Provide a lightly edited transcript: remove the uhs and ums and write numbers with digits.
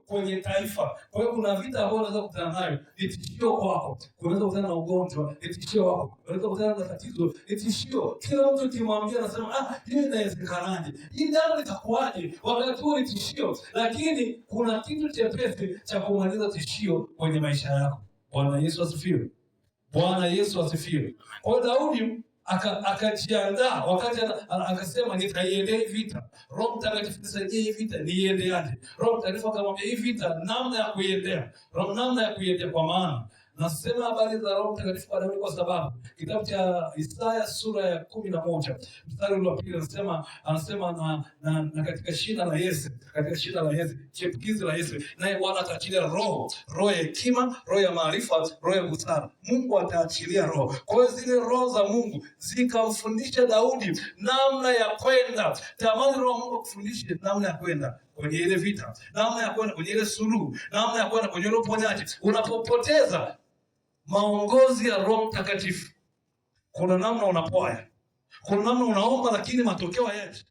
kwenye taifa. Kwa hiyo kuna vita ambayo unaweza kukutana nayo, ni tishio kwako. Unaweza kukutana na ugonjwa, ni tishio wako. Unaweza kukutana na tatizo, ni tishio. Kila mtu kimwambia anasema hiyo inawezekanaje? Hii jambo litakuwaje? Wakati huo ni tishio. Lakini kuna kitu chepesi cha kumaliza tishio kwenye maisha yako. Bwana Yesu asifiwe. Bwana Yesu asifiwe. Kwa Daudi akajiandaa wakati akasema nitaiendea vita. Roho Mtakatifu nisaidie hii vita niiendeaje? Roho Mtakatifu akamwambia hii vita namna ya kuiendea. Namna ya kuiendea kwa maana nasema habari za Roho Mtakatifu kwa Daudi kwa sababu kitabu cha Isaya sura ya 11 mstari wa 2 anasema na katika shina la Yese, chipukizi la Yese, naye Bwana ataachilia roho ya hekima, roho ya maarifa, roho ya busara. Mungu ataachilia roho. Kwa hiyo zile roho za Mungu zikamfundisha Daudi namna ya kwenda. Tamani roho Mungu kufundisha namna ya kwenda kwenye ile vita, namna ya kwenda kwenye ile suluhu, namna ya kwenda kwenye ile uponyaji. Unapopoteza maongozi ya Roho Mtakatifu, kuna namna unapoa, kuna namna unaomba lakini matokeo hayaji.